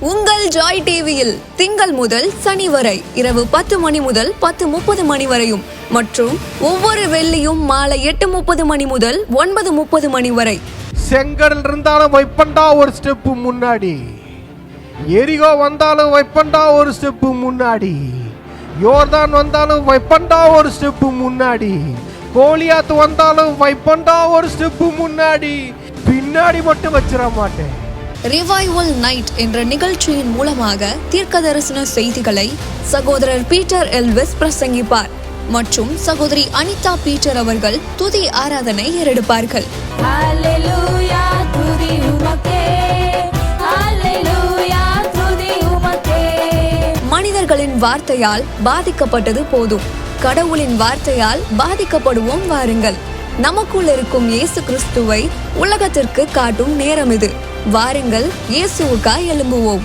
உங்கள் ஜாய் டிவியில் திங்கள் முதல் சனி வரை இரவு 10 மணி முதல் 10:30 மணி வரையும் மற்றும் ஒவ்வொரு வெள்ளியும் மாலை 8:30 மணி முதல் 9:30 மணி வரை. செங்கடல் இருந்தாலும் வைப்பண்டா ஒரு ஸ்டெப்பு முன்னாடி, எரிகோ வந்தாலும் வைப்பண்டா ஒரு ஸ்டெப்பு முன்னாடி, யோர்தான் வந்தாலும் வைப்பண்டா ஒரு ஸ்டெப்பு முன்னாடி, கோலியாத்து வந்தாலும் வைப்பண்டா ஒரு ஸ்டெப்பு முன்னாடி, பின்னாடி மட்டும் வச்சிட மாட்டேன். ரிவைவல் நைட் என்ற நிகழ்ச்சியின் மூலமாக தீர்க்க தரிசன செய்திகளை சகோதரர் பீட்டர் எல்விஸ் பிரசங்கிப்பார் மற்றும் சகோதரி அனிதா பீட்டர் அவர்கள் துதி ஆராதனை ஏறெடுப்பார்கள். மனிதர்களின் வார்த்தையால் பாதிக்கப்பட்டது போதும், கடவுளின் வார்த்தையால் பாதிக்கப்படுவோம் வாருங்கள். நமக்குள் இருக்கும் இயேசு கிறிஸ்துவை உலகத்திற்கு காட்டும் நேரம் இது. வாருங்கள், இயேசுவுக்காய் எழும்புவோம்.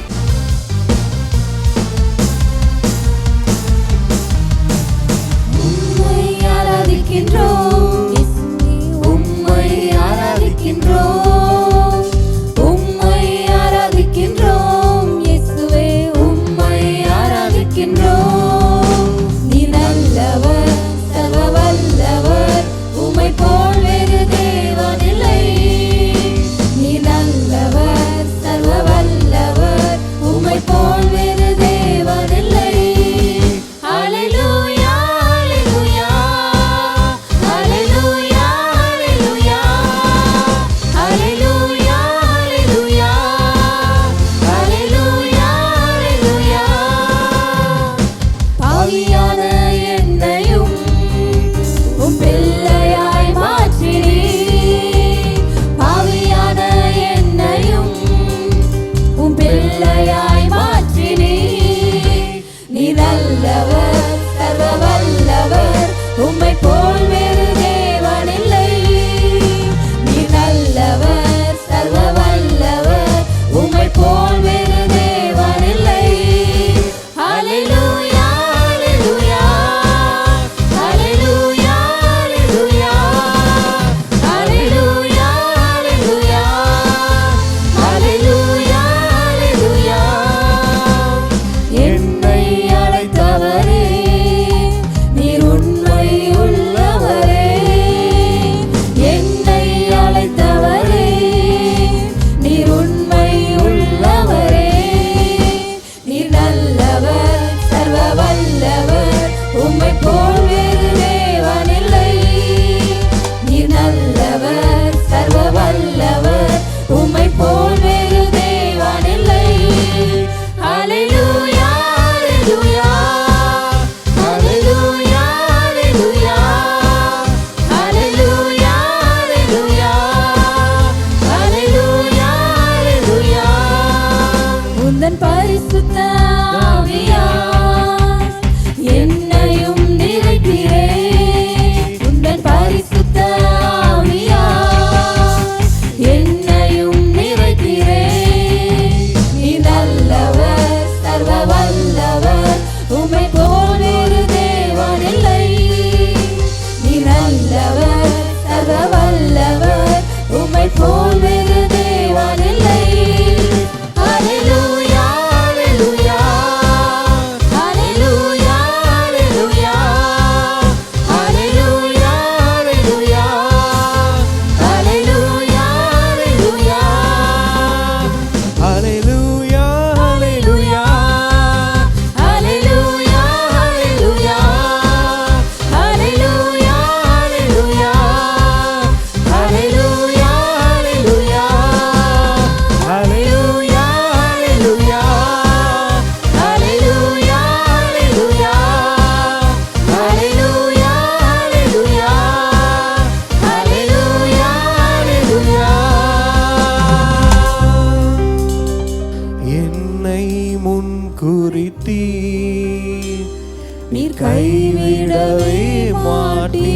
நீர் கைவிடவே மாட்டீ,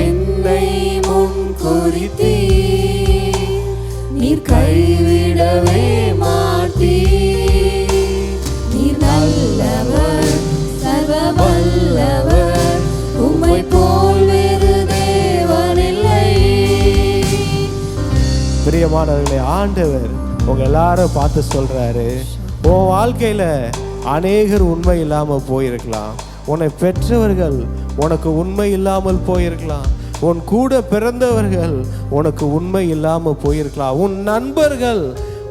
என்னை முன் குறித்தீ, நீர் கைவிடவே மாட்டீ. நீர் நல்லவர், சர்வ வல்லவர், உம்மை போல் வேறு தேவனில்லை. பிரியமானவர்களே, ஆண்டவர் உங்க எல்லாரும் பார்த்து சொல்றாரு, உன் வாழ்க்கையில அநேகர் உண்மை இல்லாம போயிருக்கலாம். உன்னை பெற்றவர்கள் உனக்கு உண்மை இல்லாமல் போயிருக்கலாம். உன் கூட பிறந்தவர்கள் உனக்கு உண்மை இல்லாம போயிருக்கலாம். உன் நண்பர்கள்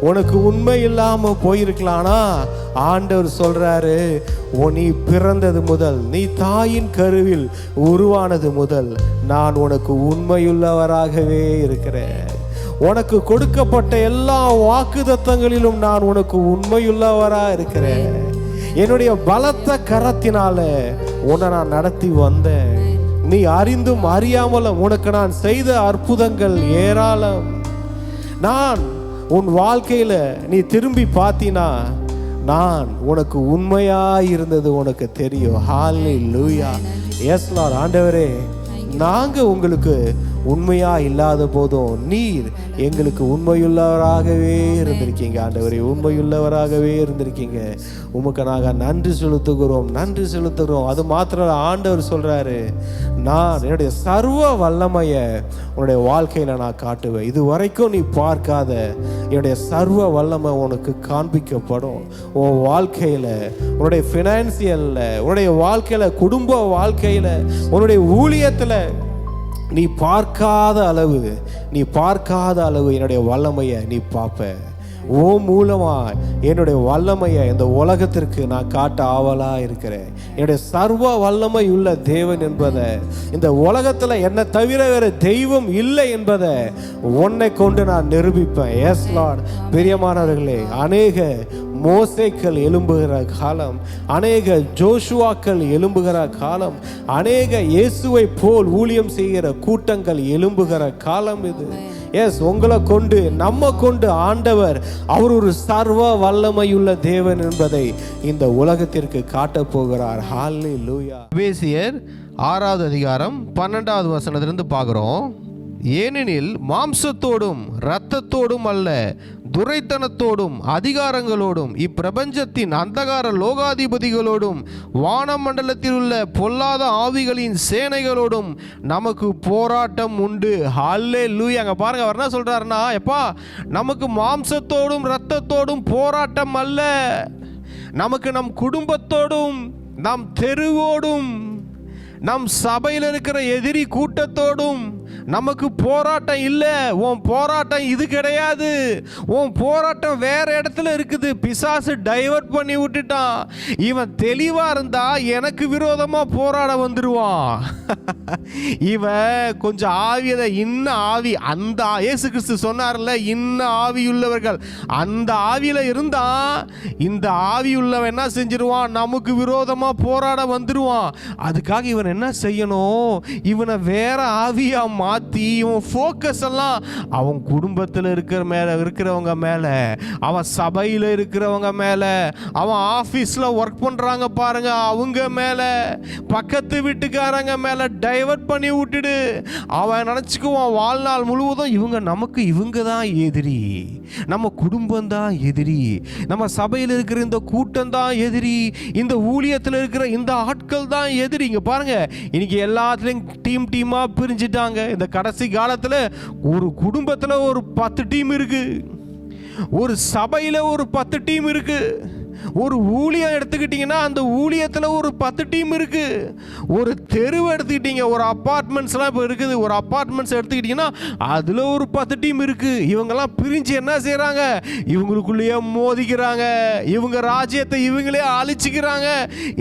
உனக்கு உண்மை இல்லாம போயிருக்கலாம்னா ஆண்டவர் சொல்றாரு, நீ பிறந்தது முதல், நீ தாயின் கருவில் உருவானது முதல் நான் உனக்கு உண்மையுள்ளவராகவே இருக்கிறேன். உனக்கு கொடுக்கப்பட்ட எல்லா வாக்குத்தத்தங்களிலும் நான் உனக்கு உண்மையுள்ளவரா இருக்கிறேன். என்னுடைய பலத்த கரத்தினால உன்னை நான் நடத்தி வந்தேன். நீ அறிந்தும் அறியாமலும் உனக்கு நான் செய்த அற்புதங்கள் ஏராளம். நான் உன் வாழ்க்கையில நீ திரும்பி பார்த்தீனா நான் உனக்கு உண்மையா இருந்தது உனக்கு தெரியும். ஹல்லேலூயா. Yes lord. ஆண்டவரே, நாங்க உங்களுக்கு உண்மையா இல்லாத போதும் நீர் எங்களுக்கு உண்மையுள்ளவராகவே இருந்திருக்கீங்க. ஆண்டவரே, உண்மையுள்ளவராகவே இருந்திருக்கீங்க. உமக்கு நாங்கள் நன்றி செலுத்துகிறோம், நன்றி செலுத்துகிறோம். அது மாத்திரம் ஆண்டவர் சொல்றாரு, நான் என்னுடைய சர்வ வல்லமைய உன்னுடைய வாழ்க்கையில நான் காட்டுவேன். இது வரைக்கும் நீ பார்க்காத என்னுடைய சர்வ வல்லமை உனக்கு காண்பிக்கப்படும். உன் வாழ்க்கையில, உன்னுடைய ஃபினான்சியல்ல, உன்னுடைய வாழ்க்கையில, குடும்ப வாழ்க்கையில, உன்னுடைய ஊழியத்துல நீ பார்க்காத அளவு என்னுடைய வல்லமையை நீ பார்ப்ப. ஓ மூலமா என்னுடைய வல்லமையை இந்த உலகத்திற்கு நான் காட்ட ஆவலா இருக்கிறேன். என்னுடைய சர்வ வல்லமை உள்ள தேவன் என்பதை, இந்த உலகத்துல என்னை தவிர வேற தெய்வம் இல்லை என்பதை உன்னை கொண்டு நான் நிரூபிப்பேன். S Lord. பிரியமானவர்களே, அநேக மோசேக்கள் எழும்புகிற காலம், அநேக ஜோஷுவாக்கள் எழும்புகிற காலம், அநேக இயேசுவை போல் ஊழியம் செய்கிற கூட்டங்கள் எழும்புகிற காலம் இது. எஸ், உங்களை கொண்டு, நம்ம கொண்டு ஆண்டவர் அவர் ஒரு சர்வ வல்லமையுள்ள தேவன் என்பதை இந்த உலகத்திற்கு காட்டப் போகிறார். ஹல்லேலூயா. எபேசியர் 6வது அதிகாரம் 12வது வசனத்திலிருந்து பார்க்கிறோம். ஏனெனில் மாம்சத்தோடும் இரத்தத்தோடும் அல்ல, துரைத்தனத்தோடும் அதிகாரங்களோடும் இப்பிரபஞ்சத்தின் அந்தகார லோகாதிபதிகளோடும் வானமண்டலத்தில் உள்ள பொல்லாத ஆவிகளின் சேனைகளோடும் நமக்கு போராட்டம் உண்டு. ஹல்லேலூயா. அங்க பாருங்க, அவர் என்ன சொல்றாருன்னா, எப்பா, நமக்கு மாம்சத்தோடும் இரத்தத்தோடும் போராட்டம் அல்ல, நமக்கு நம் குடும்பத்தோடும், நம் தெருவோடும், நம் சபையில் இருக்கிற எதிரி கூட்டத்தோடும் நமக்கு போராட்டம் இல்லை. உன் போராட்டம் இது கிடையாது. உன் போராட்டம் வேற இடத்துல இருக்குது. பிசாசு டைவர்ட் பண்ணி விட்டுட்டான். இவன் தெளிவா இருந்தா எனக்கு விரோதமா போராட வந்துருவான். இவன் கொஞ்சம் ஆவியதை, இன்ன ஆவி, அந்த இயேசு கிறிஸ்து சொன்னார்ல, இன்ன ஆவியுள்ளவர்கள், அந்த ஆவியில இருந்தா இந்த ஆவியுள்ளவன் என்ன செஞ்சிருவான், நமக்கு விரோதமா போராட வந்துருவான். அதுக்காக இவன் என்ன செய்யணும், இவனை வேற ஆவியா மாத்தி இவன் ஃபோக்கஸ் எல்லாம் அவன் குடும்பத்தில் இருக்கிறவங்க மேல, அவன் சபையில் இருக்கிறவங்க மேல, அவன் ஆபீஸ்ல ஒர்க் பண்றாங்க பாருங்க அவங்க மேல, பக்கத்து வீட்டுக்காரங்க மேல டைவர்ட் பண்ணி விட்டுடு. அவன் நினைச்சுக்குவான் வாழ்நாள் முழுவதும் இவங்க தான் எதிரி, நம்ம குடும்பம் தான் எதிரி, நம்ம சபையில் இருக்கிற இந்த கூட்டம் தான் எதிரி, இந்த ஊழியத்தில் இருக்கிற இந்த ஆட்கள் தான் எதிரி. இங்க பாருங்க, இன்னைக்கு எல்லாத்துலயும் டீமா பிரிஞ்சுட்டாங்க. இந்த கடைசி காலத்துல ஒரு குடும்பத்துல ஒரு 10 டீம் இருக்கு, ஒரு சபையில ஒரு 10 டீம் இருக்கு, ஒரு ஊழியம் எடுத்துக்கிட்டீங்கன்னா அந்த ஊழியத்தில் ஒரு 10 டீம் இருக்கு, ஒரு தெருவை எடுத்துக்கிட்டீங்க, ஒரு அப்பார்ட்மெண்ட்ஸ்லாம் இப்போ இருக்குது, ஒரு அப்பார்ட்மெண்ட்ஸ் எடுத்துக்கிட்டீங்கன்னா அதில் ஒரு 10 டீம் இருக்கு. இவங்கெல்லாம் பிரிஞ்சு என்ன செய்கிறாங்க, இவங்களுக்குள்ளேயே மோதிக்கிறாங்க, இவங்க ராஜ்யத்தை இவங்களே அழிச்சிக்கிறாங்க.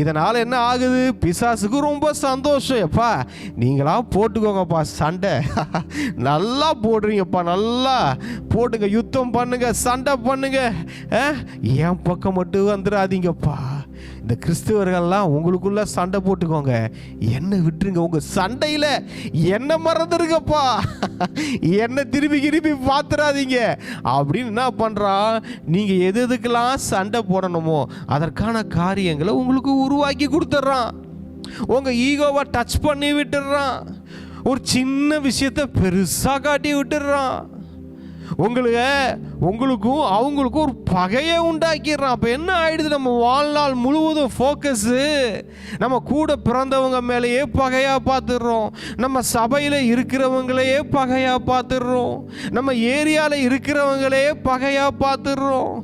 இதனால் என்ன ஆகுது, பிசாசுக்கு ரொம்ப சந்தோஷம். எப்பா நீங்களா போட்டுக்கோங்கப்பா சண்டை, நல்லா போடுறீங்கப்பா, நல்லா போட்டுங்க, யுத்தம் பண்ணுங்க, சண்டை பண்ணுங்க, என் பக்கம் மட்டும் வந்துடாதீங்கப்பா. இந்த கிறிஸ்தவர்கள்லாம் உங்களுக்குள்ள சண்டை போட்டுக்கோங்க, என்ன விட்டுருங்க, உங்க சண்டையில என்ன மறந்துருங்கப்பா, என்ன திருப்பி பார்த்துடாதீங்க அப்படின்னு என்ன பண்றான், நீங்க எதுக்கெல்லாம் சண்டை போடணுமோ அதற்கான காரியங்களை உங்களுக்கு உருவாக்கி கொடுத்துட்றான். உங்க ஈகோவை டச் பண்ணி விட்டுடுறான், ஒரு சின்ன விஷயத்தை பெருசா காட்டி விட்டுடுறான். உங்களுக்கும் அவங்களுக்கும் ஒரு பகையை உண்டாக்கிடுறான். அப்போ என்ன ஆயிடுது? நம்ம வாழ்நாள் முழுவதும் ஃபோக்கஸு நம்ம கூட பிறந்தவங்க மேலேயே பகையாக பார்த்துடுறோம், நம்ம சபையில் இருக்கிறவங்களையே பகையாக பார்த்துடுறோம், நம்ம ஏரியாவில் இருக்கிறவங்களையே பகையாக பார்த்துடுறோம்,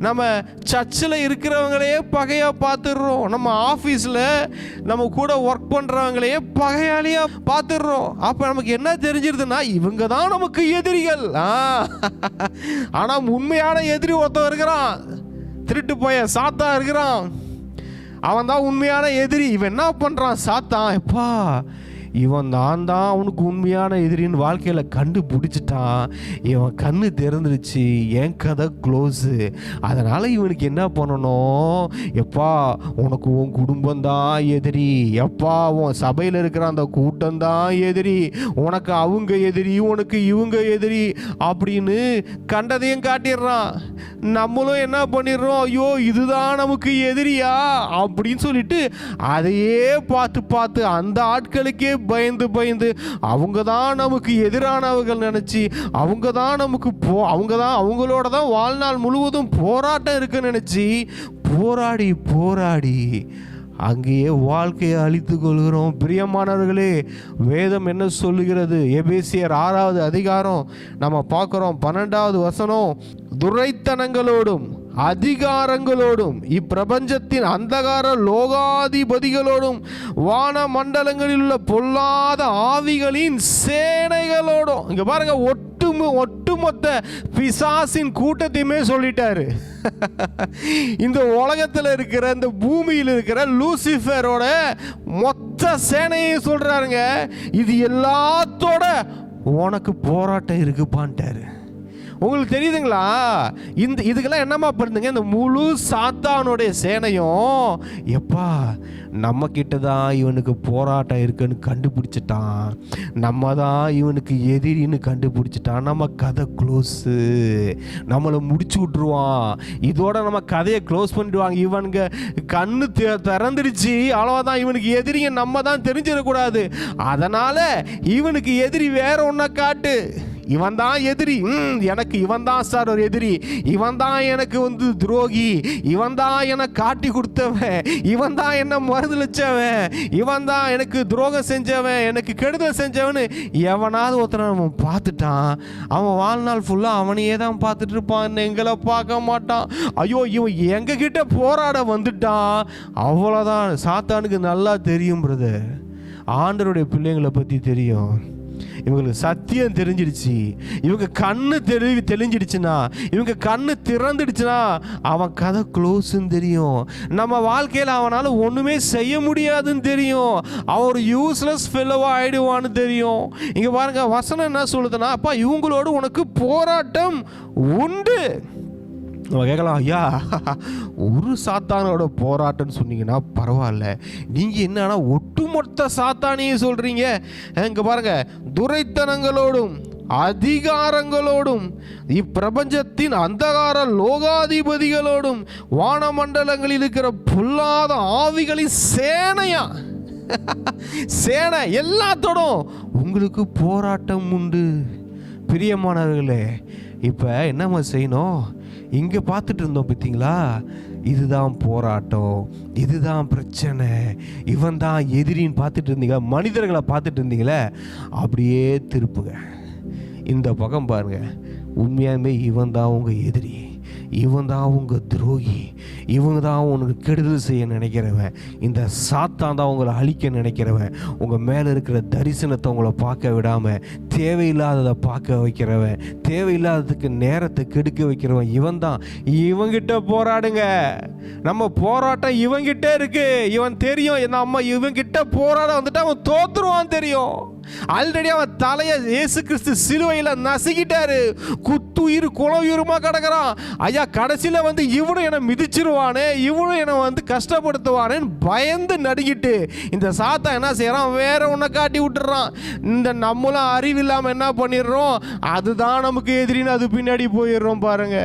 நம்ம சர்ச்சில் இருக்கிறவங்களையே பகையாக பார்த்துடுறோம், நம்ம ஆஃபீஸில் நம்ம கூட ஒர்க் பண்ணுறவங்களையே பகையாளியாக பார்த்துடுறோம். அப்போ நமக்கு என்ன தெரிஞ்சிருதுன்னா இவங்க தான் நமக்கு எதிரிகள். ஆனால் உண்மையான எதிரி ஒருத்தன் இருக்கிறான், திருட்டு போய சாத்தான் இருக்கிறான். அவன் தான் உண்மையான எதிரி. இவன் என்ன பண்ணுறான்? சாத்தான் எப்பா இவன் தான் அவனுக்கு உண்மையான எதிரின்னு வாழ்க்கையில் கண்டுபிடிச்சிட்டான். இவன் கண்ணு திறந்துருச்சு, என் கதை க்ளோஸு. அதனால் இவனுக்கு என்ன பண்ணணும்? எப்பா உனக்கு உன் குடும்பம் தான் எதிரி, எப்பா உன் சபையில் இருக்கிற அந்த கூட்டம் தான் எதிரி, உனக்கு அவங்க எதிரி, உனக்கு இவங்க எதிரி அப்படின்னு கண்டதையும் காட்டிடுறான். நம்மளும் என்ன பண்ணிடுறோம்? ஐயோ இதுதான் நமக்கு எதிரியா அப்படின்னு சொல்லிட்டு அதையே பார்த்து அந்த ஆட்களுக்கே பயந்து அவங்க தான் நமக்கு எதிரானவர்கள் நினைச்சு அவங்க தான் நமக்கு அவங்களோட தான் வாழ்நாள் முழுவதும் போராட்டம் இருக்குன்னு நினைச்சு போராடி அங்கேயே வாழ்க்கையை அழித்து கொள்கிறோம். பிரியமானவர்களே, வேதம் என்ன சொல்லுகிறது? எபேசியர் 6வது அதிகாரம் நம்ம பார்க்குறோம், 12வது வசனம். துரைத்தனங்களோடும் அதிகாரங்களோடும் இப்பிரபஞ்சத்தின் அந்தகார லோகாதிபதிகளோடும் வான மண்டலங்களில் உள்ள பொல்லாத ஆவிகளின் சேனைகளோடும். இங்க பாருங்க, ஒட்டுமொத்த பிசாசின் கூட்டத்தையுமே சொல்லிட்டாரு. இந்த உலகத்தில் இருக்கிற இந்த பூமியில் இருக்கிற லூசிஃபரோட மொத்த சேனையை சொல்றாருங்க. இது எல்லாத்தோட உனக்கு போராட்டம் இருக்குப்பான்ட்டாரு. உங்களுக்கு தெரியுதுங்களா? இதுக்கெல்லாம் என்னமா பண்ணுங்க? இந்த முழு சாத்தானுடைய சேனையும் எப்பா நம்ம கிட்ட தான் இவனுக்கு போராட்டம் இருக்குன்னு கண்டுபிடிச்சிட்டான், நம்ம தான் இவனுக்கு எதிரின்னு கண்டுபிடிச்சிட்டான், நம்ம கதை க்ளோஸு, நம்மளை முடிச்சு விட்ருவான், இதோட நம்ம கதையை க்ளோஸ் பண்ணிடுவாங்க. இவனுங்க கண்ணு திறந்துடுச்சு, அவ்வளோதான், இவனுக்கு எதிரிங்க நம்ம தான் தெரிஞ்சிடக்கூடாது. அதனால் இவனுக்கு எதிரி வேற ஒன்றை காட்டு, இவன் தான் எதிரி, எனக்கு இவன் தான் சார் ஒரு எதிரி, இவன் தான் எனக்கு துரோகி, இவன் தான் எனக்கு காட்டி கொடுத்தவன், இவன் தான் என்ன மறுதளிச்சவன், இவன் தான் எனக்கு துரோகம் செஞ்சவன், எனக்கு கெடுதல் செஞ்சவன் எவனாவது ஒருத்தனை அவன் பார்த்துட்டான், அவன் வாழ்நாள் ஃபுல்லாக அவனையே தான் பார்த்துட்டு இருப்பான், எங்களை பார்க்க மாட்டான். ஐயோ இவன் எங்ககிட்ட போராட வந்துட்டான், அவ்வளோதான். சாத்தானுக்கு நல்லா தெரியும் பிரதர், ஆண்டவருடைய பிள்ளைங்களை பற்றி தெரியும். இவங்களுக்கு சத்தியம் தெரிஞ்சிடுச்சு, இவங்க கண்ணு தெளிஞ்சிடுச்சுன்னா, இவங்க கண்ணு திறந்துடுச்சுன்னா அவன் கதை க்ளோஸ்ன்னு தெரியும். நம்ம வாழ்க்கையில் அவனால் ஒன்றுமே செய்ய முடியாதுன்னு தெரியும். அவன் ஒரு யூஸ்லெஸ் ஃபெல்லோவாக ஆயிடுவான்னு தெரியும். இங்கே பாருங்க, வசனம் என்ன சொல்லுதுன்னா, அப்பா இவங்களோடு உனக்கு போராட்டம் உண்டு. நம்ம கேட்கலாம், ஐயா ஒரு சாத்தானோட போராட்டம்னு சொன்னீங்கன்னா பரவாயில்ல, நீங்கள் என்னன்னா ஒட்டுமொத்த சாத்தானையும் சொல்கிறீங்க. இங்கே பாருங்க, துரைத்தனங்களோடும் அதிகாரங்களோடும் இப்பிரபஞ்சத்தின் அந்தகார லோகாதிபதிகளோடும் வானமண்டலங்களில் இருக்கிற பொல்லாத ஆவிகளின் சேனையா சேனை எல்லாத்தோடும் உங்களுக்கு போராட்டம் உண்டு. பிரியமானவர்களே, இப்போ என்னம்மா செய்யணும்? இங்கே பார்த்துட்டு இருந்தோம் பார்த்தீங்களா, இதுதான் போராட்டம், இதுதான் பிரச்சனை, இவன் தான் எதிரின்னு பார்த்துட்டு இருந்தீங்க, மனிதர்களை பார்த்துட்டு இருந்தீங்களே, அப்படியே திருப்புங்க, இந்த பக்கம் பாருங்க, உண்மையாலுமே இவன் தான் உங்கள் எதிரி, இவன் தான் உங்கள் துரோகி, இவங்க தான் உனக்கு கெடுதல் செய்ய நினைக்கிறவன், இந்த சாத்தான் தான் உங்களை அழிக்க நினைக்கிறவன், உங்கள் மேலே இருக்கிற தரிசனத்தை உங்களை பார்க்க விடாமல் தேவையில்லாததை பார்க்க வைக்கிறவன், தேவையில்லாததுக்கு நேரத்தை கெடுக்க வைக்கிறவன் இவன் தான். இவங்கிட்ட போராடுங்க. நம்ம போராட்டம் இவங்கிட்ட இருக்கு. இவன் தெரியும், நம்ம இவங்கிட்ட போராட வந்துட்டு அவன் தோத்துருவான் தெரியும். ஆல்ரெடி அவன் தலையை இயேசு கிறிஸ்து சிலுவையில் நசுக்கிட்டாரு, குத்துயிர் குளவுயிருமா கிடக்கிறான். ஐயா கடைசியில் இவனும் என்னை மிதிச்சிருவானே, இவனும் என்னை கஷ்டப்படுத்துவானேன்னு பயந்து நடுங்கிட்டு இந்த சாத்தான் என்ன செய்யறான்? வேற ஒன்றை காட்டி விட்டுறான். இந்த நம்மளும் அறிவில்லாமல் என்ன பண்ணிடுறோம்? அதுதான் நமக்கு எதிரின்னு அது பின்னாடி போயிடுறோம் பாருங்க.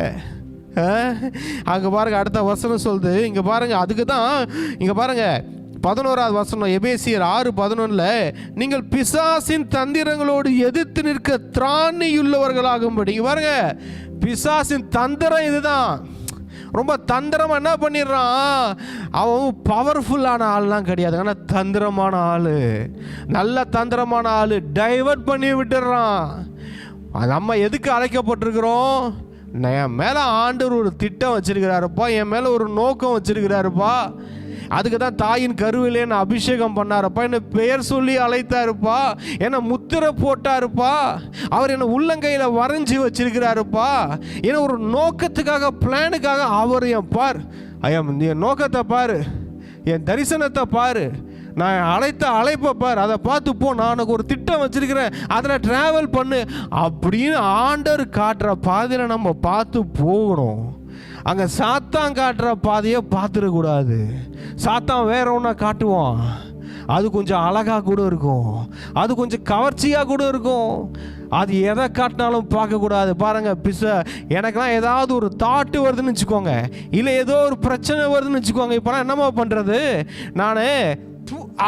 அங்கே பாருங்க, அடுத்த வசனம் சொல்லுது, இங்கே பாருங்க, அதுக்கு தான் இங்கே பாருங்க, 11வது வசனம், எபேசியர் 6:11, நீங்கள் பிசாசின் தந்திரங்களோடு எதிர்த்து நிற்க திராணியுள்ளவர்களாகும்படி. பாருங்க, பிசாசின் தந்திரம் இதுதான். ரொம்ப தந்திரமாக என்ன பண்ணிடுறான், அவன் பவர்ஃபுல்லான ஆள்லாம் கிடையாது, ஆனால் தந்திரமான ஆள், நல்ல தந்திரமான ஆள், டைவர்ட் பண்ணி விட்டுடுறான். நம்ம எதுக்கு அழைக்கப்பட்டிருக்கிறோம்? என் மேலே ஆண்டவர் ஒரு திட்டம் வச்சிருக்கிறாருப்பா, என் மேலே ஒரு நோக்கம் வச்சிருக்கிறாருப்பா, அதுக்கு தான் தாயின் கருவிலே என்ன அபிஷேகம் பண்ணாருப்பா, என்னை பெயர் சொல்லி அழைத்தாருப்பா, என்னை முத்திரை போட்டாருப்பா, அவர் என்னை உள்ளங்கையில் வரைஞ்சி வச்சிருக்கிறாருப்பா, ஏன்னா ஒரு நோக்கத்துக்காக, பிளானுக்காக அவர் என் பார், என் நோக்கத்தை பாரு, என் தரிசனத்தை பாரு, நான் அழைத்த அழைப்பை பார், அதை பார்த்து போ, நான் உனக்கு ஒரு திட்டம் வச்சிருக்கிறேன், அதில் ட்ராவல் பண்ணு அப்படின்னு ஆண்டவர் காட்டுற பாதையில் நம்ம பார்த்து போகணும். அங்கே சாத்தான் காட்டுற பாதையை பார்த்துடக்கூடாது. சாத்தான் வேற ஒன்றா காட்டுவான், அது கொஞ்சம் அழகாக கூட இருக்கும், அது கொஞ்சம் கவர்ச்சியாக கூட இருக்கும், அது எதை காட்டினாலும் பார்க்கக்கூடாது. பாருங்கள், எனக்கெல்லாம் ஏதாவது ஒரு தாட்டு வருதுன்னு வச்சுக்கோங்க, இல்லை ஏதோ ஒரு பிரச்சனை வருதுன்னு வச்சுக்கோங்க, இப்போலாம் என்னம்மா பண்ணுறது, நான்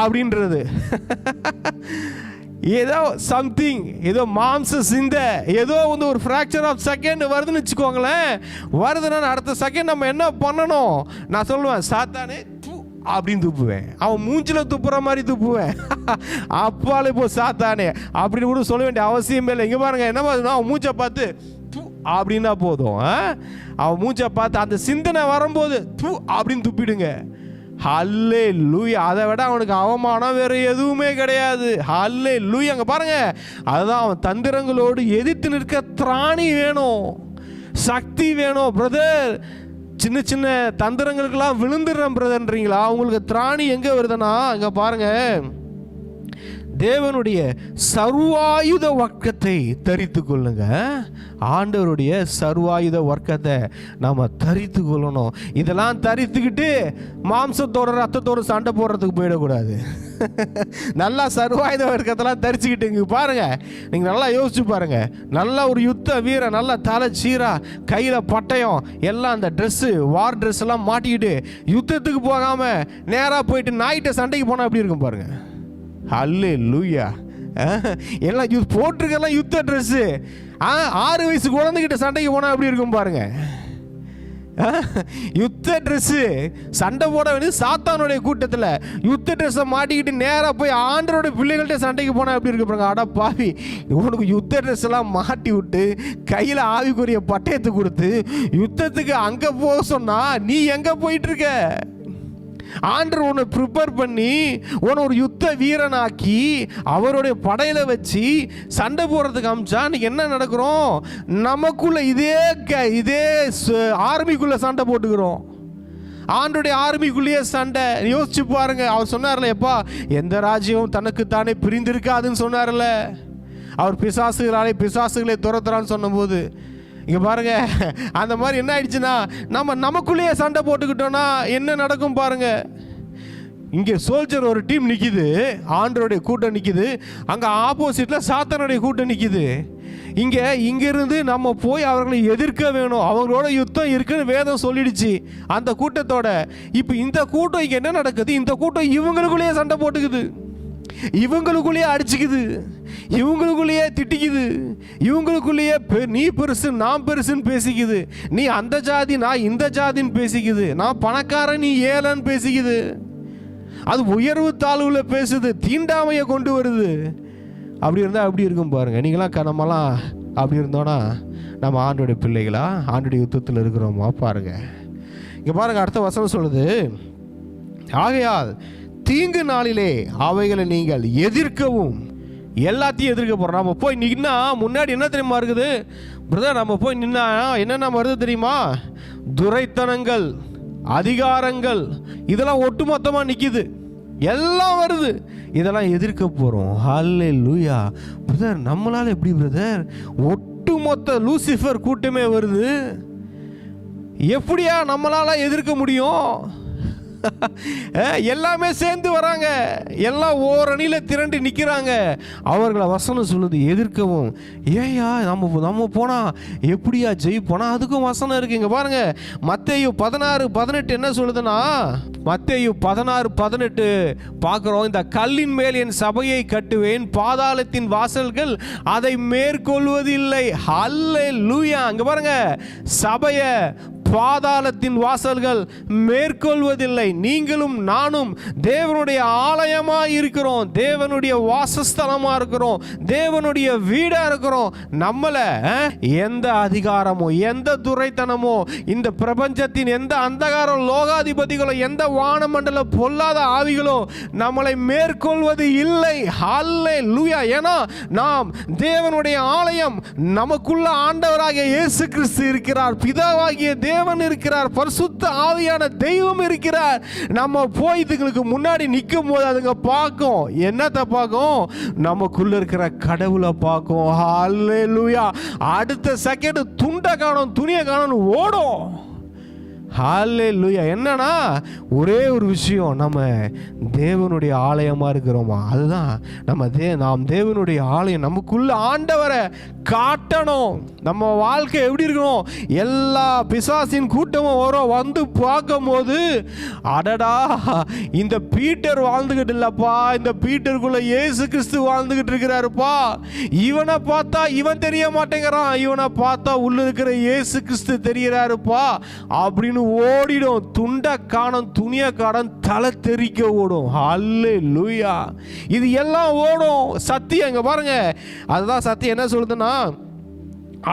அப்படின்றது ஏதோ சம்திங், ஏதோ மாம்ச சிந்தை, ஏதோ வந்து ஒரு ஃப்ராக்சர் ஆஃப் செகண்ட் வருதுன்னு வச்சுக்கோங்களேன், வருதுன்னா அடுத்த செகண்ட் நம்ம என்ன பண்ணணும், நான் சொல்லுவேன், சாத்தானே அப்படின்னு துப்புவேன், அவன் மூஞ்சில் துப்புற மாதிரி துப்புவேன், அப்பாலே போ சாத்தானே அப்படின்னு கூட சொல்ல வேண்டிய அவசியமே இல்லை. இங்கே பாருங்க, என்ன பண்ணுன்னா அவன் மூச்சை பார்த்து அப்படின்னா போதும், அவன் மூச்சை பார்த்து அந்த சிந்தனை வரும்போது அப்படின்னு துப்பிடுங்க. ஹல்லேலூயா, அதை விட அவனுக்கு அவமானம் வேறு எதுவுமே கிடையாது. ஹல்லேலூயா. அங்கே பாருங்க, அதுதான் அவன் தந்திரங்களோடு எதிர்த்து நிற்க திராணி வேணும், சக்தி வேணும். பிரதர், சின்ன சின்ன தந்திரங்களுக்கெல்லாம் விழுந்துடுறேன் பிரதர்ன்றீங்களா, அவங்களுக்கு திராணி எங்கே வருதுன்னா, அங்கே பாருங்க, தேவனுடைய சர்வாயுத வர்க்கத்தை தரித்து கொள்ளுங்க. ஆண்டவருடைய சர்வாயுத வர்க்கத்தை நாம் தரித்து கொள்ளணும். இதெல்லாம் தரித்துக்கிட்டு மாம்சத்தோட ரத்தத்தோடு சண்டை போடுறதுக்கு போயிடக்கூடாது. நல்லா சர்வாயுத வர்க்கத்தெல்லாம் தரிச்சுக்கிட்டு இங்கே பாருங்க, நீங்கள் நல்லா யோசிச்சு பாருங்க, நல்லா ஒரு யுத்த வீரன், நல்லா தலை சீரா, கையில் பட்டயம் எல்லாம், அந்த ட்ரெஸ்ஸு, வார் ட்ரெஸ் எல்லாம் மாட்டிக்கிட்டு யுத்தத்துக்கு போகாமல் நேராக போயிட்டு நாய்கிட்ட சண்டைக்கு போனால் எப்படி இருக்கும் பாருங்க. ஹல்லேலூயா. எல்லாம் போட்டிருக்கெல்லாம் யுத்த ட்ரெஸ்ஸு, 6 வயசு குழந்தைகிட்ட சண்டைக்கு போனால் எப்படி இருக்கும் பாருங்க. யுத்த ட்ரெஸ்ஸு, சண்டை போட வேண்டியது சாத்தானுடைய கூட்டத்தில் யுத்த ட்ரெஸ்ஸை மாட்டிக்கிட்டு நேராக போய் ஆண்டரோட பிள்ளைகள்கிட்ட சண்டைக்கு போனால் எப்படி இருக்கு பாருங்க. அட பாவி, உனக்கு யுத்த ட்ரெஸ் எல்லாம் மாட்டி விட்டு கையில் ஆவிக்குரிய பட்டயத்தை கொடுத்து யுத்தத்துக்கு அங்கே போக சொன்னால் நீ எங்கே போயிட்டுருக்க? ஆண்டவர் உன்னை ப்ரிப்பேர் பண்ணி உன்னை ஒரு யுத்த வீரனாக்கி அவருடைய படையில வச்சு சண்டை போடுறதுக்கு அமிச்சா இன்னைக்கு என்ன நடக்கிறோம், நமக்குள்ள இதே ஆர்மிக்குள்ள சண்டை போட்டுக்கிறோம். ஆண்டோடைய ஆர்மிக்குள்ளேயே சண்டை. யோசிச்சு பாருங்க, அவர் சொன்னார்ல, எப்பா எந்த ராஜ்யம் தனக்கு தானே பிரிந்திருக்காதுன்னு சொன்னார்ல, அவர் பிசாசுகளை துரத்துறான்னு சொன்னபோது இங்கே பாருங்க, அந்த மாதிரி என்ன ஆயிடுச்சுன்னா நமக்குள்ளேயே சண்டை போட்டுக்கிட்டோன்னா என்ன நடக்கும் பாருங்க. இங்கே சோல்ஜர் ஒரு டீம் நிற்கிது, ஆண்டருடைய கூட்டம் நிற்கிது, அங்கே ஆப்போசிட்டில் சாத்தானுடைய கூட்டம் நிற்கிது. இங்கிருந்து நம்ம போய் அவர்களை எதிர்க்க வேணும், அவங்களோட யுத்தம் இருக்குன்னு வேதம் சொல்லிடுச்சு அந்த கூட்டத்தோட. இப்போ இந்த கூட்டம் இங்கே என்ன நடக்குது, இந்த கூட்டம் இவங்களுக்குள்ளேயே சண்டை போட்டுக்குது, இவங்களுக்குள்ளேயே அடிச்சுக்குது, இவங்களுக்குள்ளேயே திட்டிக்குது, இவங்களுக்குள்ளேயே நீ பெருசு நான் பெருசுன்னு பேசிக்குது, நீ அந்த ஜாதி நான் இந்த ஜாதின்னு பேசிக்குது, நான் பணக்காரன் நீ ஏழைன்னு பேசிக்குது, அது உயர்வு தாழ்வில் பேசுது, தீண்டாமையை கொண்டு வருது. அப்படி இருந்தால் அப்படி இருக்கும் பாருங்க. நீங்களாம் நம்மலாம் அப்படி இருந்தோன்னா நம்ம ஆண்டோடைய பிள்ளைகளா, ஆண்டோடைய யுத்தத்தில் இருக்கிறோமா பாருங்க. இங்கே பாருங்க, அடுத்த வசனம் சொல்லுது, ஆகையால் தீங்கு நாளிலே அவைகளை நீங்கள் எதிர்க்கவும். எல்லாத்தையும் எதிர்க்க போகிறோம். நம்ம போய் நின்னா முன்னாடி என்ன தெரியுமா இருக்குது பிரதர், நம்ம போய் நின்னா என்னென்ன வருது தெரியுமா, துரைத்தனங்கள், அதிகாரங்கள், இதெல்லாம் ஒட்டுமொத்தமாக நிற்கிது, எல்லாம் வருது, இதெல்லாம் எதிர்க்க போகிறோம். ஹல்லேலூயா. பிரதர், நம்மளால் எப்படி பிரதர், ஒட்டுமொத்த லூசிஃபர் கூட்டமே வருது, எப்படியா நம்மளால் எதிர்க்க முடியும்? எல்லாமே சேர்ந்து வராங்க, எல்லாம் ஓரணியில் திரண்டு நிற்கிறாங்க. அவர்களை வசனம் சொல்லுது எதிர்க்கவும். ஏயா நம்ம போனால் எப்படியா ஜெயிப்போனா, அதுக்கும் வசனம் இருக்கு. இங்கே பாருங்க, மத்தேயு 16:18 என்ன சொல்லுதுன்னா, மத்தேயு 16:18 பார்க்குறோம். இந்த கல்லின் மேல் என் சபையை கட்டுவேன், பாதாளத்தின் வாசல்கள் அதை மேற்கொள்வதில்லை. ஹல்லேலூயா. அங்க பாருங்க, சபையை பாதாளத்தின் வாசல்கள் மேற்கொள்வதில்லை. நீங்களும் நானும் தேவனுடைய ஆலயமா இருக்கிறோம், தேவனுடைய வாசஸ்தலமா இருக்கிறோம், தேவனுடைய வீடா இருக்கிறோம். நம்மள எந்த அதிகாரமோ எந்த துரைத்தனமோ இந்த பிரபஞ்சத்தின் எந்த அந்தகார லோகாதிபதிகளோ எந்த வானமண்டல பொல்லாத ஆவிகளோ நம்மளை மேற்கொள்வது இல்லை. ஹல்லேலூயா. ஏன்னா நாம் தேவனுடைய ஆலயம், நமக்குள்ள ஆண்டவராகிய இயேசு கிறிஸ்து இருக்கிறார், பிதாவாகிய தேவன் இருக்கிறார், பரிசுத்த ஆவியான தெய்வம் இருக்கிறார். நம்ம போய் இதுங்களுக்கு முன்னாடி நிற்கும் போது அதுங்க பார்க்கும். என்னத்தை பார்க்கும்? நமக்குள்ள இருக்கிற கடவுளை பார்க்கும். ஹல்லேலூயா. அடுத்த செகண்ட் துண்டை காணும், துணியை காணும், ஓடும். ஹல்லேலூயா. என்னன்னா ஒரே ஒரு விஷயம், நம்ம தேவனுடைய ஆலயமா இருக்கிறோமா, அதுதான் நாம் தேவனுடைய ஆலயம். நமக்குள்ள ஆண்டவரை காட்டணும். நம்ம வாழ்க்கை எப்படி இருக்கணும்? எல்லா பிசாசின் கூட்டமும் வரும், வந்து பார்க்கும் போது அடடா இந்த பீட்டர் வாழ்ந்துகிட்டு இல்லப்பா, இந்த பீட்டருக்குள்ள இயேசு கிறிஸ்து வாழ்ந்துகிட்டு இருக்கிறாருப்பா. இவனை பார்த்தா இவன் தெரிய மாட்டேங்கிறான், இவனை பார்த்தா உள்ள இருக்கிற இயேசு கிறிஸ்து தெரியறாருப்பா அப்படின்னு ஓடிடும். துண்டை காணும், துணியை காணும், தலை தெறிக்க ஓடும். ஹல்லேலூயா. இது எல்லாம் ஓடும். சத்தியம் அங்க பாருங்க, அதுதான் சத்தியம் என்ன சொல்லுதுன்னா,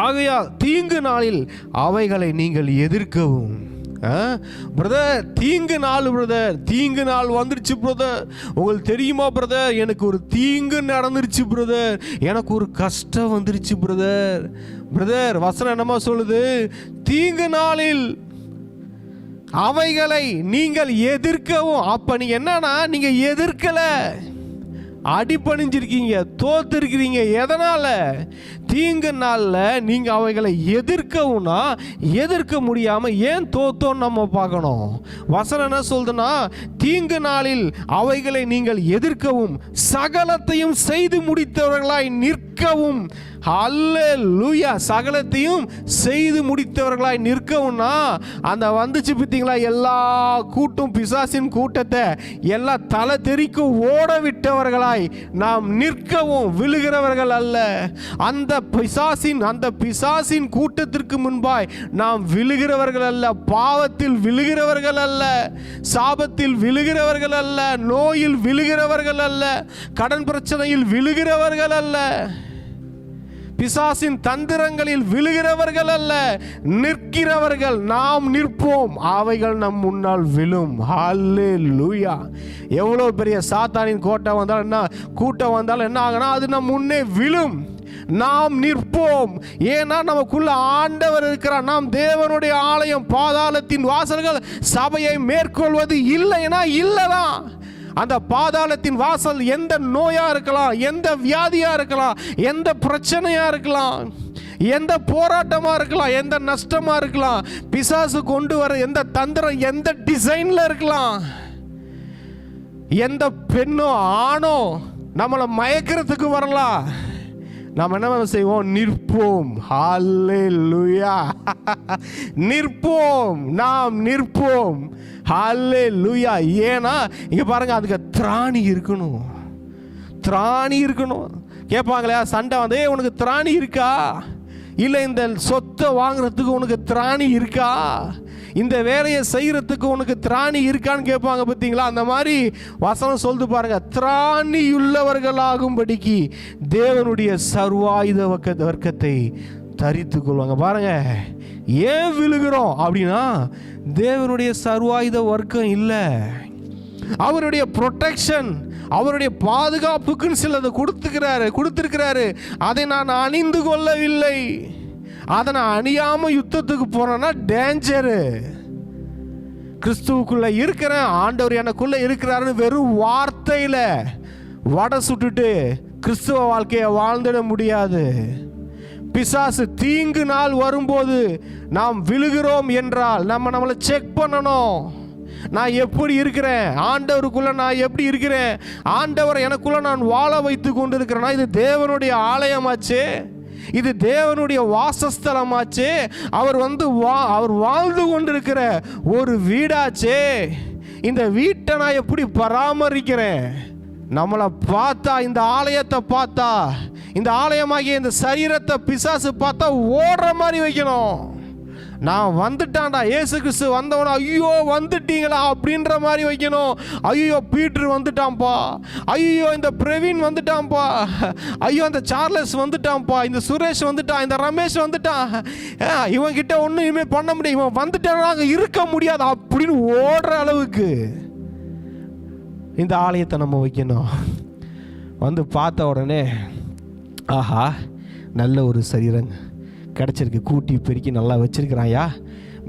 ஆகையால் தீங்கு நாளில் அவைகளை நீங்கள் எதிர்க்கவும். பிரதர், தீங்கு நாள் பிரதர், தீங்கு நாள் வந்துருச்சு பிரதர். உங்களுக்கு தெரியுமா பிரதர், எனக்கு ஒரு தீங்கு நடந்துருச்சு பிரதர், எனக்கு ஒரு கஷ்டம் வந்துருச்சு பிரதர். பிரதர், வசனம் என்னமா சொல்லுது? தீங்கு நாளில் அவைகளை நீங்கள் எதிர்க்கவும். அப்ப நீங்க என்னன்னா, நீங்க எதிர்க்கல, அடிபணிஞ்சிருக்கீங்க, தோத்துருக்கிறீங்க. எதனால? தீங்கு நாளில் நீங்கள் அவைகளை எதிர்க்கவும்னா எதிர்க்க முடியாமல் ஏன் தோத்தோன்னு நம்ம பார்க்கணும். வசனம் என்ன சொல்லுதுன்னா, தீங்கு நாளில் அவைகளை நீங்கள் எதிர்க்கவும் சகலத்தையும் செய்து முடித்தவர்களாய் நிற்கவும். ஹல்லேலூயா. சகலத்தையும் செய்து முடித்தவர்களாய் நிற்கவும்னா அந்த வந்துச்சு பார்த்தீங்களா, எல்லா கூட்டும் பிசாசின் கூட்டத்தை எல்லாம் தலை தெறிக்க ஓட விட்டவர்களாய் நாம் நிற்கவும், விழுகிறவர்கள் அல்ல. அந்த பிசாசின் கூட்டத்திற்கு முன்பாய் நாம் விழுகிறவர்கள் அல்ல, பாவத்தில் விழுகிறவர்கள் அல்ல, சாபத்தில் விழுகிறவர்கள் அல்ல, நோயில் விழுகிறவர்கள் அல்ல, கடன் பிரச்சனையில் விழுகிறவர்கள் அல்ல, பிசாசின் தந்திரங்களில் விழுகிறவர்கள் அல்ல, நிற்கிறவர்கள். நாம் நிற்போம், அவைகள் நம் முன்னால் விழும். ஹல்லேலூயா. எவ்வளோ பெரிய சாத்தானின் கோட்டை வந்தாலும் என்ன, கூட்டம் வந்தாலும் என்ன ஆகுனா, அது நம் முன்னே விழும். நாம் நிற்போம். ஏன்னா நமக்குள்ள ஆண்டவர் இருக்கிறார். நாம் தேவனுடைய ஆலயம், பாதாளத்தின் வாசல்கள் சபையை மேற்கொள்வது இல்லைன்னா இல்லதான். அந்த பாதாளத்தின் வாசல் எந்த நோயா இருக்கலாம், எந்த வியாதியா இருக்கலாம், எந்த பிரச்சனையா இருக்கலாம், எந்த போராட்டமா இருக்கலாம், எந்த நஷ்டமா இருக்கலாம், பிசாசு கொண்டு வர எந்த தந்திரம், எந்த டிசைன்ல இருக்கலாம், எந்த பெண்ணோ ஆணோ நம்மளை மயக்கிறதுக்கு வரலாம். நாம் என்ன செய்வோம்? நிற்போம். ஹல்லேலூயா. நிற்போம், நாம் நிற்போம். ஹல்லேலூயா. ஏன்னா இங்க பாருங்க, அதுக்கு திராணி இருக்கணும், திராணி இருக்கணும். கேட்பாங்களே சண்டை வந்து, உனக்கு திராணி இருக்கா? இல்லை இந்த சொத்தை வாங்குறதுக்கு உனக்கு திராணி இருக்கா? இந்த வேலையை செய்யறதுக்கு உனக்கு திராணி இருக்கான்னு கேட்பாங்க பார்த்தீங்களா? அந்த மாதிரி வசனம் சொல்லுது பாருங்க, திராணியுள்ளவர்களாகும்படிக்கு தேவனுடைய சர்வாயுத வர்க்கத்தை தரித்து கொள்வாங்க. பாருங்க, ஏன் விழுகிறோம் அப்படின்னா தேவனுடைய சர்வாயுத வர்க்கம் இல்லை, அவருடைய ப்ரொடெக்ஷன், அவருடைய பாதுகாப்புக்குன்னு சிலதை கொடுத்துருக்கிறாரு. அதை நான் அணிந்து கொள்ளவில்லை. அதை நான் அணியாம யுத்தத்துக்கு போனேன்னா டேஞ்சரு. கிறிஸ்துவுக்குள்ள இருக்கிறேன், ஆண்டவர் எனக்குள்ள இருக்கிறாருன்னு வெறும் வார்த்தையில வடை சுட்டுட்டு கிறிஸ்துவ வாழ்க்கையை வாழ்ந்துட முடியாது. பிசாசு தீங்கு நாள் வரும்போது நாம் விழுகிறோம் என்றால் நம்மளை செக் பண்ணணும். நான் எப்படி இருக்கிறேன், ஆண்டவருக்குள்ள நான் எப்படி இருக்கிறேன், ஆண்டவர் எனக்குள்ள நான் வாழ வைத்து கொண்டு இருக்கிறேன்னா, இது தேவனுடைய ஆலயமாச்சே, இது தேவனுடைய வாசஸ்தலமாச்சே, அவர் வாழ்ந்து கொண்டிருக்கிற ஒரு வீடாச்சே. இந்த வீட்டை நான் எப்படி பராமரிக்கிறேன்? நம்மளை பார்த்தா, இந்த ஆலயத்தை பார்த்தா, இந்த ஆலயமாகிய இந்த சரீரத்தை பிசாசு பார்த்தா ஓடுற மாதிரி வைக்கணும். நான் வந்துட்டான்டா, இயேசு கிறிஸ்து வந்தவனா, ஐயோ வந்துட்டீங்களா அப்படின்ற மாதிரி வைக்கணும். ஐயோ பீட்ரு வந்துட்டான்ப்பா, ஐயோ இந்த பிரவீன் வந்துட்டான்ப்பா, ஐயோ இந்த சார்லஸ் வந்துட்டான்ப்பா, இந்த சுரேஷ் வந்துட்டான், இந்த ரமேஷ் வந்துட்டான், இவன் கிட்ட ஒன்றும் இனிமேல் பண்ண முடியும், இவன் வந்துட்டான் அங்கே இருக்க முடியாது அப்படின்னு ஓடுற அளவுக்கு இந்த ஆலயத்தை நம்ம வைக்கணும். வந்து பார்த்த உடனே ஆஹா நல்ல ஒரு சரீரம் கிடச்சிருக்கு, கூட்டி பெருக்கி நல்லா வச்சிருக்கிறாயா.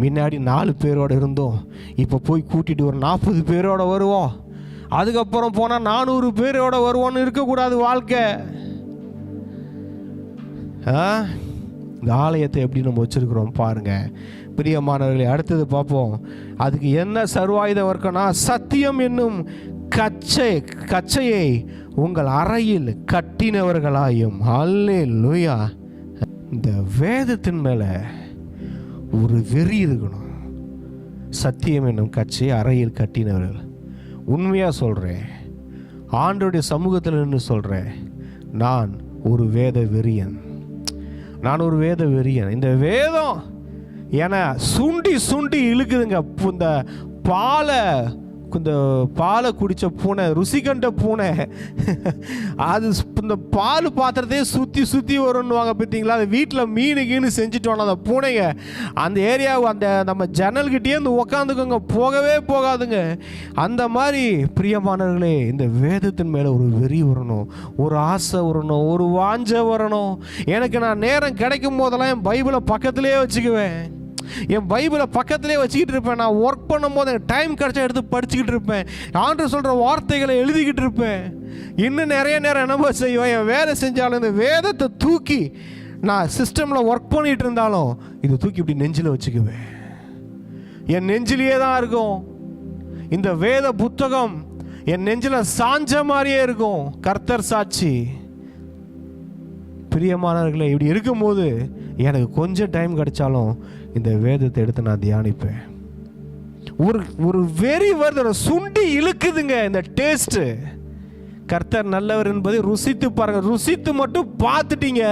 முன்னாடி 4 பேரோடு இருந்தோம், இப்போ போய் கூட்டிகிட்டு ஒரு 40 பேரோட வருவோம், அதுக்கப்புறம் போனால் 400 பேரோட வருவோன்னு இருக்கக்கூடாது வாழ்க்கை. இந்த ஆலயத்தை எப்படி நம்ம வச்சுருக்குறோம் பாருங்கள் பிரியமானவர்களே. அடுத்தது பார்ப்போம். அதுக்கு என்ன சர்வாயுத வர்க்கம்னா, சத்தியம் என்னும் கச்சையை உங்கள் அறையில் கட்டினவர்களாயும். அல்லேலூயா. இந்த வேதத்தின் மேலே ஒரு வெறி இருக்கணும். சத்தியம் என்னும் கச்சையை அறையில் கட்டினவர்கள். உண்மையாக சொல்கிறேன், ஆண்டவருடைய சமூகத்தில் நின்று சொல்கிறேன், நான் ஒரு வேத வெறியன். நான் ஒரு வேத வெறியன். இந்த வேதம் என சுண்டி சுண்டி இழுக்குதுங்க. இந்த பாலை குடித்த பூனை, ருசி கண்ட பூனை, அது இந்த பால் பாத்திரத்தையே சுற்றி சுற்றி வரும்னுவாங்க பார்த்தீங்களா. அது வீட்டில் மீனு செஞ்சுட்டோன்னா அந்த பூனைங்க அந்த ஏரியாவை அந்த நம்ம ஜன்னல்கிட்டே வந்து உக்காந்துக்கோங்க, போகவே போகாதுங்க. அந்த மாதிரி பிரியமானவர்களே, இந்த வேதத்தின் மேலே ஒரு வெறி வரணும், ஒரு ஆசை வரணும், ஒரு வாஞ்சை வரணும். எனக்கு நான் நேரம் கிடைக்கும் போதெல்லாம் என் பைபிளை பக்கத்துலேயே வச்சுக்குவேன். என் பைபிளை பக்கத்துலேயே வச்சுக்கிட்டு இருப்பேன். நான் ஒர்க் பண்ணும்போது எனக்கு டைம் கிடச்சா எடுத்து படிச்சுக்கிட்டு இருப்பேன். ஆண்டவர் சொல்கிற வார்த்தைகளை எழுதிக்கிட்டு இருப்பேன். இன்னும் நிறைய நேரம் என்னமோ செய்வேன். என் வேலை செஞ்சாலும் இந்த வேதத்தை தூக்கி நான் சிஸ்டமில் ஒர்க் பண்ணிகிட்டு இருந்தாலும் இதை தூக்கி இப்படி நெஞ்சில் வச்சுக்குவேன். என் நெஞ்சிலேயே தான் இருக்கும். இந்த வேத புத்தகம் என் நெஞ்சில் சாஞ்ச மாதிரியே இருக்கும். கர்த்தர் சாட்சி. பிரியமானவர்களே, இப்படி இருக்கும்போது எனக்கு கொஞ்சம் டைம் கிடைச்சாலும் இந்த வேதத்தை எடுத்து நான் தியானிப்பேன். ஒரு வெறி வருது, சுண்டி இழுக்குதுங்க இந்த டேஸ்ட்டு. கர்த்தர் நல்லவர் என்பதை ருசித்து பாருங்க. ருசித்து மட்டும் பார்த்துட்டீங்க,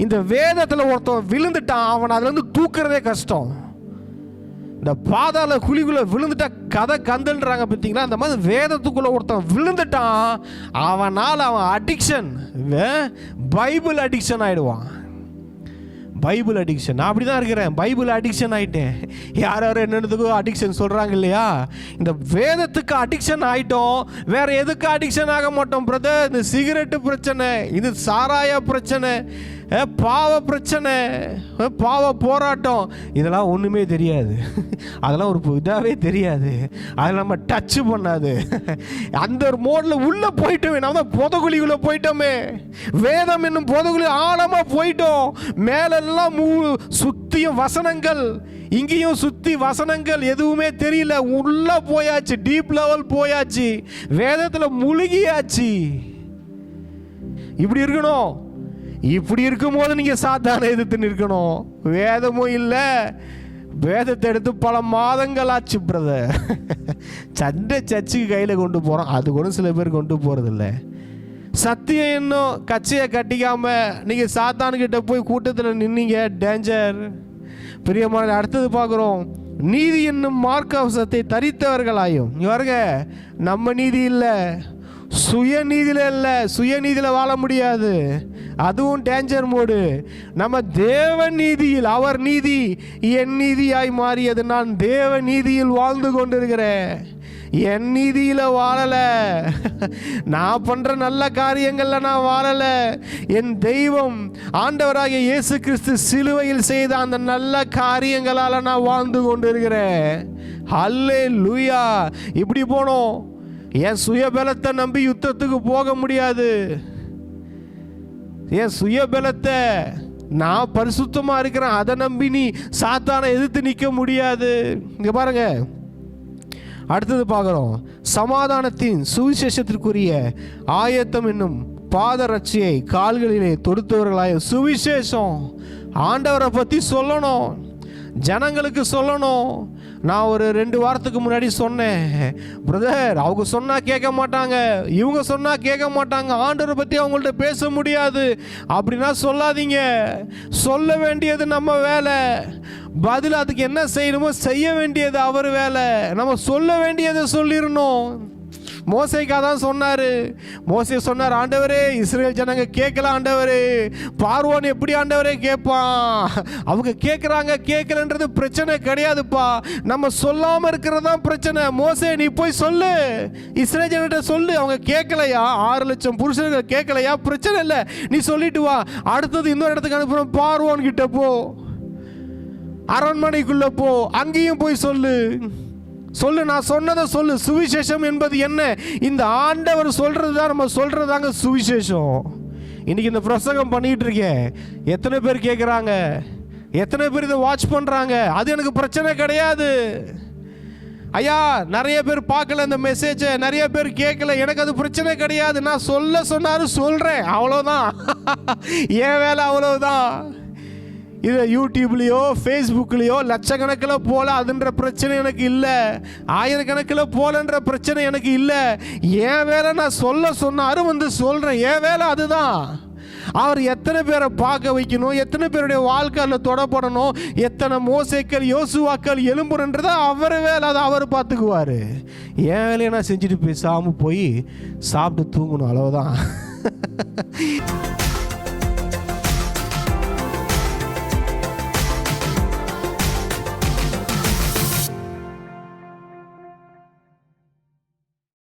இந்த வேதத்தில் ஒருத்தன் விழுந்துட்டான், அவன் அதுலேருந்து தூக்குறதே கஷ்டம். இந்த பாதாள குழிக்குள்ளே விழுந்துட்டா கதை கந்தல்ன்றாங்க பார்த்தீங்களா, அந்த மாதிரி வேதத்துக்குள்ளே ஒருத்தன் விழுந்துட்டான், அவனால் அவன் அடிக்ஷன், பைபிள் அடிக்ஷன் ஆகிடுவான். Bible addiction. நான் அப்படி தான் இருக்கிறேன், பைபிள் அடிக்ஷன் ஆகிட்டேன். யாரும் என்னென்னதுக்கும் அடிக்ஷன் சொல்கிறாங்க இல்லையா, இந்த வேதத்துக்கு அடிக்ஷன் ஆகிட்டோம். வேறு எதுக்கு அடிக்ஷன் ஆக மாட்டோம் பிரதர்? இந்த சிகரெட்டு பிரச்சனை, இது சாராய பிரச்சனை, பாவ பிரச்சனை, பாவ போராட்டம், இதெல்லாம் ஒன்றுமே தெரியாது. அதெல்லாம் ஒரு இதாகவே தெரியாது. அதில் நம்ம டச்சு பண்ணாது. அந்த ஒரு மோடில் உள்ளே போயிட்டோமே, நம்ம தான் பொதகுழிக்குள்ளே போயிட்டோமே. வேதம் என்னும் பொதகுழி ஆழமாக போயிட்டோம். மேலெல்லாம் சுற்றியும் வசனங்கள், இங்கேயும் சுற்றி வசனங்கள், எதுவுமே தெரியல. உள்ளே போயாச்சு, டீப் லெவல் போயாச்சு, வேதத்தில் முழுகியாச்சு. இப்படி இருக்கணும். இப்படி இருக்கும்போது நீங்கள் சாத்தான எதிர்த்து நிற்கணும். வேதமும் இல்லை, வேதத்தை எடுத்து பல மாதங்கள் ஆச்சு பிரதர். சண்டை சர்ச்சுக்கு கையில் கொண்டு போகிறோம், அது கூட சில பேர் கொண்டு போகிறதில்ல. சத்தியம் இன்னும் கச்சையை கட்டிக்காமல் நீங்கள் சாத்தானுக்கிட்ட போய் கூட்டத்தில் நின்னீங்க, டேஞ்சர். பிரியமான அடுத்தது பார்க்குறோம். நீதி என்னும் மார்க்கவசத்தை தரித்தவர்களாயும். இங்கே வருங்க, நம்ம நீதி இல்லை, சுயநீதியில் இல்லை, சுயநீதியில் வாழ முடியாது, அதுவும் டேஞ்சர் மோடு. நம்ம தேவ நீதியில், அவர் நீதி என் நீதியாய் மாறியது. நான் தேவ நீதியில் வாழ்ந்து கொண்டிருக்கிறேன். என் நீதியில் வாழலை, நான் பண்ணுற நல்ல காரியங்களில் நான் வாழலை. என் தெய்வம் ஆண்டவராகிய இயேசு கிறிஸ்து சிலுவையில் செய்த அந்த நல்ல காரியங்களால் நான் வாழ்ந்து கொண்டிருக்கிறேன். அல்லேலூயா. இப்படி போனோம். என் சுயபலத்தை நம்பி யுத்தத்துக்கு போக முடியாது. என் சுயபலத்தை, நான் பரிசுத்தமாக இருக்கிறேன், அதை நம்பி நீ சாத்தானை எதிர்த்து நிற்க முடியாது. இங்கே பாருங்க, அடுத்தது பார்க்குறோம். சமாதானத்தின் சுவிசேஷத்திற்குரிய ஆயத்தம் என்னும் பாதரட்சியை கால்களிலே தொடுத்தவர்களாய. சுவிசேஷம் ஆண்டவரை பற்றி சொல்லணும். ஜனங்களுக்கு சொல்லணும். நான் ஒரு 2 வாரத்துக்கு முன்னாடி சொன்னேன், பிரதர் அவங்க சொன்னால் கேட்க மாட்டாங்க, இவங்க சொன்னால் கேட்க மாட்டாங்க, ஆண்டவரை பற்றி அவங்கள்ட்ட பேச முடியாது அப்படின்னா சொல்லாதீங்க. சொல்ல வேண்டியது நம்ம வேலை, பதில் அதுக்கு என்ன செய்யணுமோ செய்ய வேண்டியது அவர் வேலை. நம்ம சொல்ல வேண்டியதை சொல்லிடணும். மோசேக்காக தான் சொன்னார். மோசே சொன்னார், ஆண்டவரே இஸ்ரேல் ஜனங்க கேட்கல ஆண்டவரே, பார்வோன் எப்படி ஆண்டவரே கேட்பான், அவங்க கேட்குறாங்க கேட்கலன்றது பிரச்சனை கிடையாதுப்பா, நம்ம சொல்லாமல் இருக்கிறது தான் பிரச்சனை. மோசே நீ போய் சொல்லு, இஸ்ரேல் ஜனங்கிட்ட சொல்லு, அவங்க கேட்கலையா, 6 லட்சம் புருஷர்கள் கேட்கலையா, பிரச்சனை இல்லை, நீ சொல்லிட்டு வா. அடுத்தது இன்னொரு இடத்துக்கு அனுப்புகிறோம், பார்வோன் கிட்ட போ, அரண்மனைக்குள்ளே போ, அங்கேயும் போய் சொல்லு. நான் சொன்னதை சொல்லு. சுவிசேஷம் என்பது என்ன? இந்த ஆண்டவர் சொல்றது தான் நம்ம சொல்றதாங்க சுவிசேஷம். இன்னைக்கு இந்த பிரசங்கம் பண்ணிட்டு இருக்கேன், எத்தனை பேர் கேட்குறாங்க, எத்தனை பேர் இதை வாட்ச் பண்றாங்க, அது எனக்கு பிரச்சனை கிடையாது. ஐயா நிறைய பேர் பார்க்கல இந்த மெசேஜை, நிறைய பேர் கேட்கல, எனக்கு அது பிரச்சனை கிடையாது. நான் சொன்னாரு சொல்றேன், அவ்வளோதான். என் வேலை அவ்வளவுதான். இது யூடியூப்லேயோ ஃபேஸ்புக்லேயோ லட்சக்கணக்கில் போல அதுன்ற பிரச்சனை எனக்கு இல்லை, ஆயிரக்கணக்கில் போலன்ற பிரச்சனை எனக்கு இல்லை. என் வேலை நான் சொன்னாரு வந்து சொல்கிறேன், என் வேலை அதுதான். அவர் எத்தனை பேரை பார்க்க வைக்கணும், எத்தனை பேருடைய வாழ்க்கையில் தொடப்படணும், எத்தனை மோசேக்கள் யோசுவாக்கள் எழும்புறன்றதை அவர் வேலை, அதை அவர் பார்த்துக்குவார். என் வேலையை நான் செஞ்சுட்டு பேசாமல் போய் சாப்பிட்டு தூங்கணும், அவ்வளோதான்.